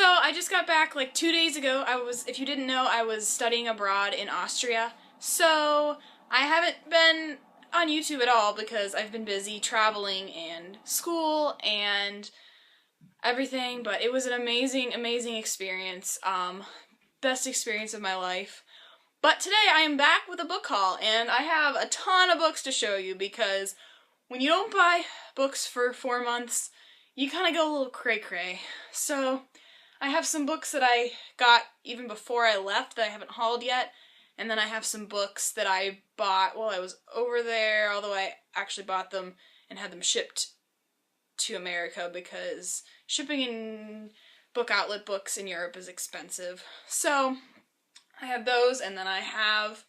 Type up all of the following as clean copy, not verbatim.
So I just got back like 2 days ago. If you didn't know, I was studying abroad in Austria. So I haven't been on YouTube at all because I've been busy traveling and school and everything, but it was an amazing, amazing experience. Best experience of my life. But today I am back with a book haul, and I have a ton of books to show you because when you don't buy books for 4 months, you kind of go a little cray-cray. So I have some books that I got even before I left that I haven't hauled yet, and then I have some books that I bought while I was over there, although I actually bought them and had them shipped to America because shipping in book outlet books in Europe is expensive. So I have those, and then I have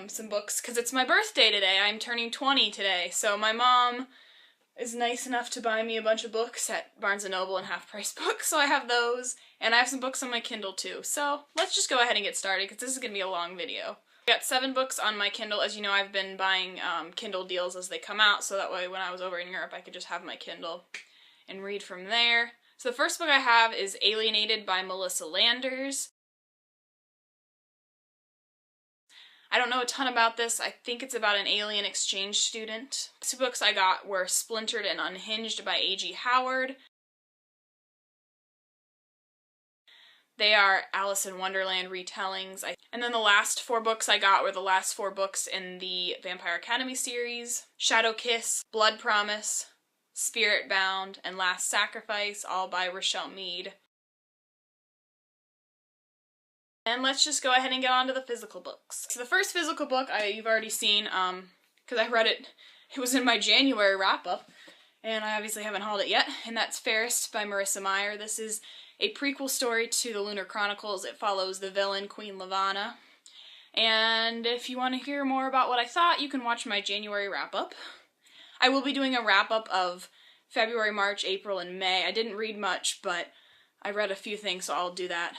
some books because it's my birthday today. I'm turning 20 today, so my mom is nice enough to buy me a bunch of books at Barnes & Noble and Half Price Books, so I have those, and I have some books on my Kindle too. So let's just go ahead and get started because this is going to be a long video. I got 7 books on my Kindle. As you know, I've been buying Kindle deals as they come out, so that way when I was over in Europe I could just have my Kindle and read from there. So the first book I have is Alienated by Melissa Landers. I don't know a ton about this. I think it's about an alien exchange student. The 2 books I got were Splintered and Unhinged by A.G. Howard. They are Alice in Wonderland retellings. And then the last 4 books I got were the last 4 books in the Vampire Academy series. Shadow Kiss, Blood Promise, Spirit Bound, and Last Sacrifice, all by Richelle Mead. And let's just go ahead and get on to the physical books. So the first physical book you've already seen, because I read it, it was in my January wrap-up, and I obviously haven't hauled it yet, and that's Fairest by Marissa Meyer. This is a prequel story to the Lunar Chronicles. It follows the villain, Queen Lavanna. And if you want to hear more about what I thought, you can watch my January wrap-up. I will be doing a wrap-up of February, March, April, and May. I didn't read much, but I read a few things, so I'll do that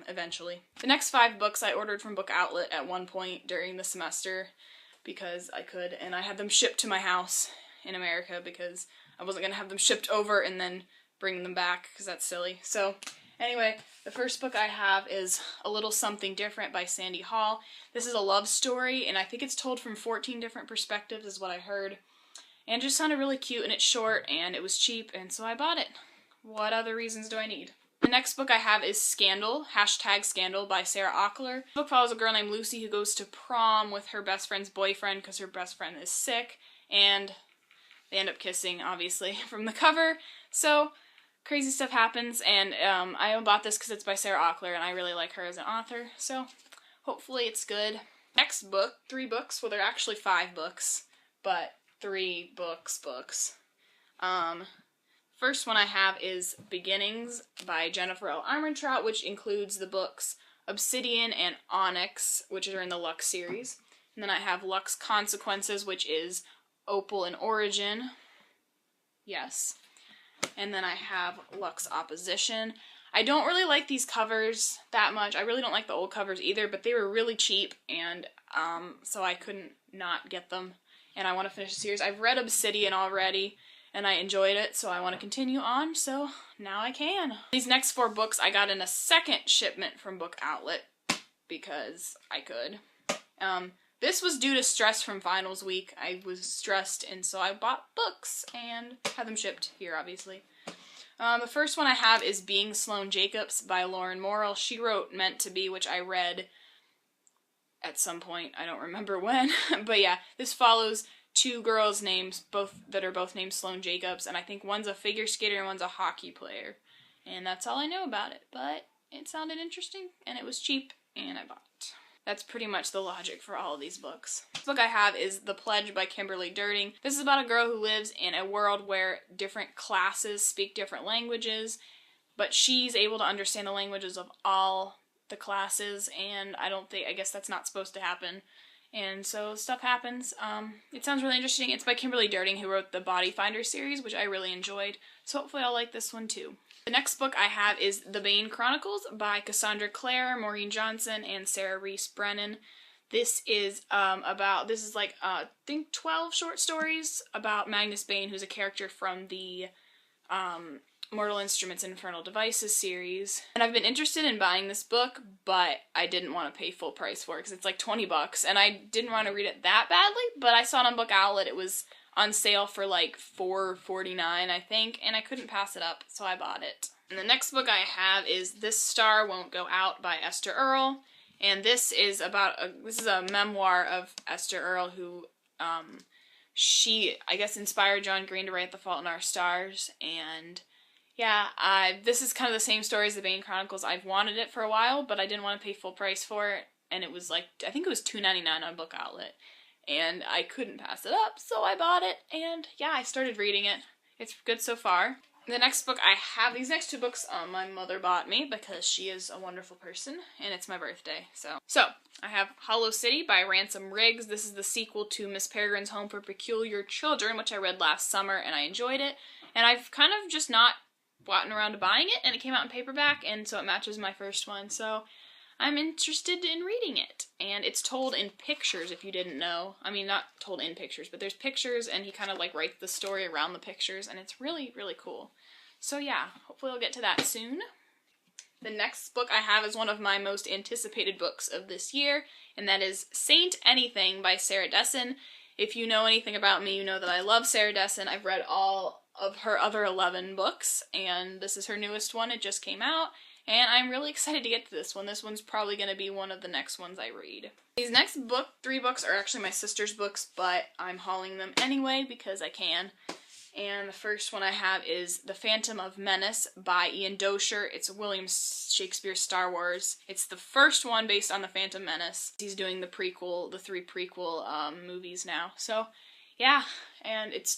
eventually. The next 5 books I ordered from Book Outlet at one point during the semester because I could, and I had them shipped to my house in America because I wasn't going to have them shipped over and then bring them back because that's silly. So anyway, the first book I have is A Little Something Different by Sandy Hall. This is a love story, and I think it's told from 14 different perspectives is what I heard. And it just sounded really cute, and it's short, and it was cheap, and so I bought it. What other reasons do I need? The next book I have is Scandal, #Scandal by Sarah Auckler. The book follows a girl named Lucy who goes to prom with her best friend's boyfriend because her best friend is sick, and they end up kissing, obviously, from the cover. So crazy stuff happens, and I bought this because it's by Sarah Auckler, and I really like her as an author, so hopefully it's good. Next book, 3 books, well they're actually 5 books, but 3 books. First one I have is Beginnings by Jennifer L. Armentrout, which includes the books Obsidian and Onyx, which are in the Lux series. And then I have Lux Consequences, which is Opal and Origin. Yes. And then I have Lux Opposition. I don't really like these covers that much. I really don't like the old covers either, but they were really cheap, and so I couldn't not get them. And I want to finish the series. I've read Obsidian already, and I enjoyed it, so I want to continue on, so now I can. These next 4 books I got in a second shipment from Book Outlet, because I could. This was due to stress from finals week. I was stressed, and so I bought books, and had them shipped here, obviously. The first one I have is Being Sloane Jacobs by Lauren Morrill. She wrote Meant to Be, which I read at some point, I don't remember when, but yeah, this follows 2 girls' names, that are both named Sloane Jacobs, and I think one's a figure skater and one's a hockey player. And that's all I know about it, but it sounded interesting, and it was cheap, and I bought it. That's pretty much the logic for all of these books. This book I have is The Pledge by Kimberly Durting. This is about a girl who lives in a world where different classes speak different languages, but she's able to understand the languages of all the classes, and I guess that's not supposed to happen. And so stuff happens. It sounds really interesting. It's by Kimberly Durting, who wrote the Body Finder series, which I really enjoyed. So hopefully I'll like this one too. The next book I have is The Bane Chronicles by Cassandra Clare, Maureen Johnson, and Sarah Reese Brennan. This is like, I think 12 short stories about Magnus Bane, who's a character from the Mortal Instruments Infernal Devices series. And I've been interested in buying this book, but I didn't want to pay full price for it because it's like $20, and I didn't want to read it that badly, but I saw it on Book Outlet. It was on sale for like $4.49, I think, and I couldn't pass it up, so I bought it. And the next book I have is This Star Won't Go Out by Esther Earl, and this is a memoir of Esther Earl, who she, I guess, inspired John Green to write The Fault in Our Stars, and yeah, this is kind of the same story as the Bane Chronicles. I've wanted it for a while, but I didn't want to pay full price for it, and it was like, I think it was $2.99 on Book Outlet, and I couldn't pass it up, so I bought it, and yeah, I started reading it. It's good so far. The next book I have, these next two books, my mother bought me because she is a wonderful person, and it's my birthday, So, I have Hollow City by Ransom Riggs. This is the sequel to Miss Peregrine's Home for Peculiar Children, which I read last summer, and I enjoyed it, and I've kind of just not gotten around to buying it, and it came out in paperback, and so it matches my first one, so I'm interested in reading it. And it's told in pictures, if you didn't know. I mean, not told in pictures, but there's pictures, and he kind of like writes the story around the pictures, and it's really, really cool. So yeah, hopefully I'll get to that soon. The next book I have is one of my most anticipated books of this year, and that is Saint Anything by Sarah Dessen. If you know anything about me, you know that I love Sarah Dessen. I've read all of her other 11 books, and this is her newest one. It just came out, and I'm really excited to get to this one. This one's probably going to be one of the next ones I read. These next three books are actually my sister's books, but I'm hauling them anyway because I can. And the first one I have is The Phantom of Menace by Ian Doescher. It's William Shakespeare's Star Wars. It's the first one based on The Phantom Menace. He's doing the three prequel movies now. So yeah, and it's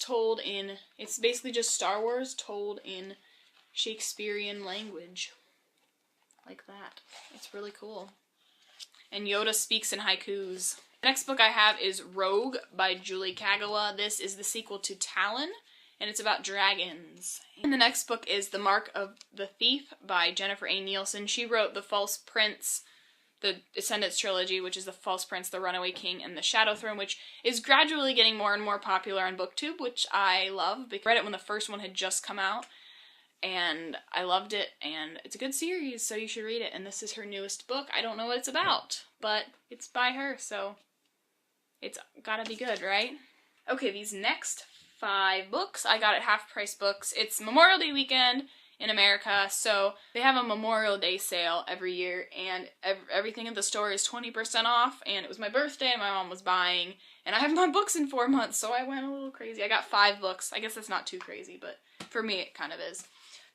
basically just Star Wars told in Shakespearean language. Like that. It's really cool. And Yoda speaks in haikus. The next book I have is Rogue by Julie Kagawa. This is the sequel to Talon, and it's about dragons. And the next book is The Mark of the Thief by Jennifer A. Nielsen. She wrote The False Prince, the Ascendants trilogy, which is The False Prince, The Runaway King, and The Shadow Throne, which is gradually getting more and more popular on BookTube, which I love. I read it when the first one had just come out, and I loved it, and it's a good series, so you should read it. And this is her newest book. I don't know what it's about, but it's by her, so it's gotta be good, right? Okay, these next 5 books I got at Half Price Books. It's Memorial Day weekend in America, so they have a Memorial Day sale every year, and everything in the store is 20% off, and it was my birthday, and my mom was buying, and I have my books in 4 months, so I went a little crazy. I got 5 books. I guess that's not too crazy, but for me it kind of is.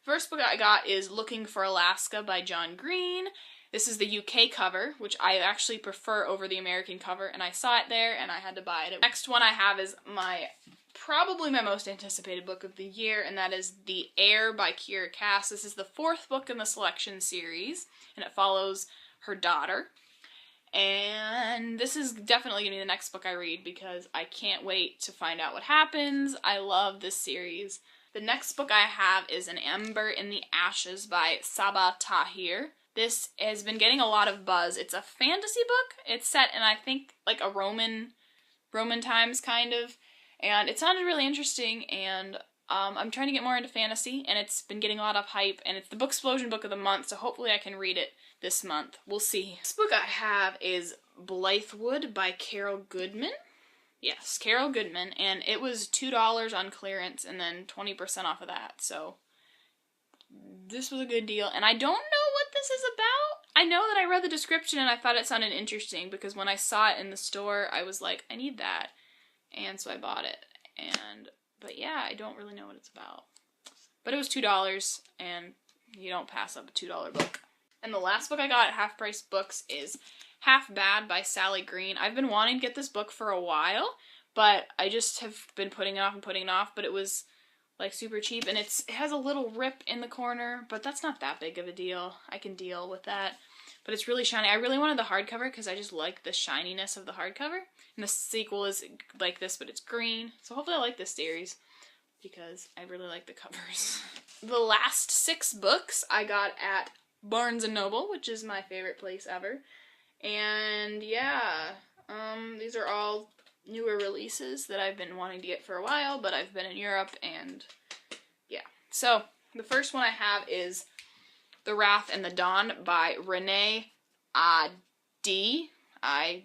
First book I got is Looking for Alaska by John Green. This is the UK cover, which I actually prefer over the American cover, and I saw it there, and I had to buy it. Next one I have is probably my most anticipated book of the year, and that is The Heir by Kiera Cass. This is the 4th book in the Selection series, and it follows her daughter. And this is definitely going to be the next book I read because I can't wait to find out what happens. I love this series. The next book I have is An Ember in the Ashes by Sabaa Tahir. This has been getting a lot of buzz. It's a fantasy book. It's set in, I think, like a Roman times, kind of. And it sounded really interesting, and I'm trying to get more into fantasy, and it's been getting a lot of hype, and it's the Booksplosion book of the month, so hopefully I can read it this month. We'll see. This book I have is Blythewood by Carol Goodman. Yes, Carol Goodman, and it was $2 on clearance and then 20% off of that, so this was a good deal. And I don't know what this is about. I know that I read the description and I thought it sounded interesting because when I saw it in the store, I was like, I need that, and so I bought it. But yeah, I don't really know what it's about. But it was $2, and you don't pass up a $2 book. And the last book I got at Half Price Books is Half Bad by Sally Green. I've been wanting to get this book for a while, but I just have been putting it off, but it was like super cheap, and it has a little rip in the corner, but that's not that big of a deal. I can deal with that. But it's really shiny. I really wanted the hardcover because I just like the shininess of the hardcover. And the sequel is like this, but it's green. So hopefully I like this series because I really like the covers. The last 6 books I got at Barnes & Noble, which is my favorite place ever. And yeah, these are all newer releases that I've been wanting to get for a while, but I've been in Europe, and yeah. So The first one I have is The Wrath and the Dawn by Renee A.D. I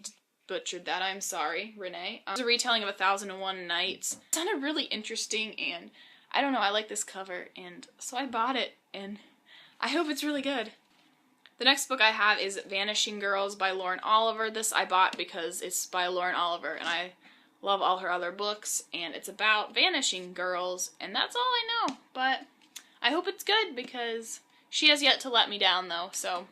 butchered that, I'm sorry, Renee. It's a retelling of 1001 Nights. It sounded really interesting, and I don't know, I like this cover, and so I bought it, and I hope it's really good. The next book I have is Vanishing Girls by Lauren Oliver. This I bought because it's by Lauren Oliver, and I love all her other books, and it's about vanishing girls, and that's all I know, but I hope it's good because she has yet to let me down, though, so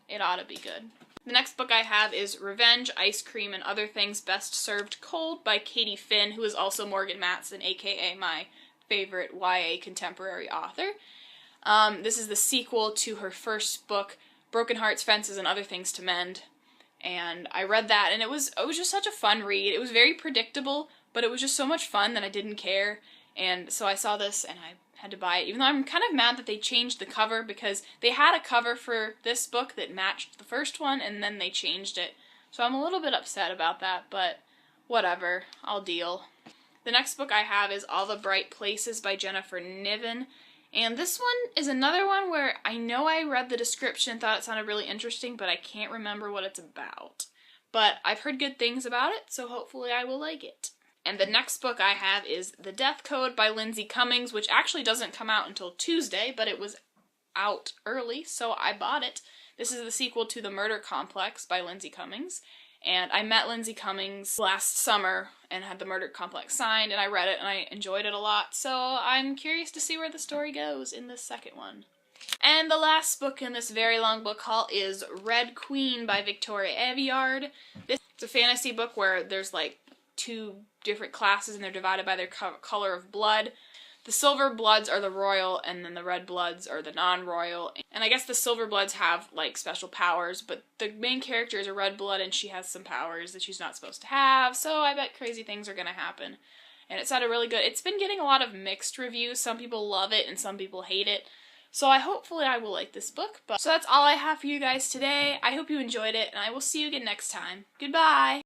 it ought to be good. The next book I have is Revenge, Ice Cream, and Other Things Best Served Cold by Katie Finn, who is also Morgan Matson, aka my favorite YA contemporary author. This is the sequel to her first book, Broken Hearts, Fences, and Other Things to Mend, and I read that, and it was just such a fun read. It was very predictable, but it was just so much fun that I didn't care, and so I saw this, and I had to buy it, even though I'm kind of mad that they changed the cover, because they had a cover for this book that matched the first one, and then they changed it. So I'm a little bit upset about that, but whatever, I'll deal. The next book I have is All the Bright Places by Jennifer Niven, and this one is another one where I know I read the description and thought it sounded really interesting, but I can't remember what it's about. But I've heard good things about it, so hopefully I will like it. And the next book I have is The Death Code by Lindsay Cummings, which actually doesn't come out until Tuesday, but it was out early, so I bought it. This is the sequel to The Murder Complex by Lindsay Cummings, and I met Lindsay Cummings last summer and had The Murder Complex signed, and I read it and I enjoyed it a lot, so I'm curious to see where the story goes in this second one. And the last book in this very long book haul is Red Queen by Victoria Aveyard. This is a fantasy book where there's like 2 different classes and they're divided by their color of blood. The silver bloods are the royal, and then the red bloods are the non-royal. And I guess the silver bloods have like special powers, but the main character is a red blood and she has some powers that she's not supposed to have, so I bet crazy things are gonna happen. And it sounded really good. It's been getting a lot of mixed reviews. Some people love it and some people hate it. So hopefully I will like this book. So that's all I have for you guys today. I hope you enjoyed it, and I will see you again next time. Goodbye!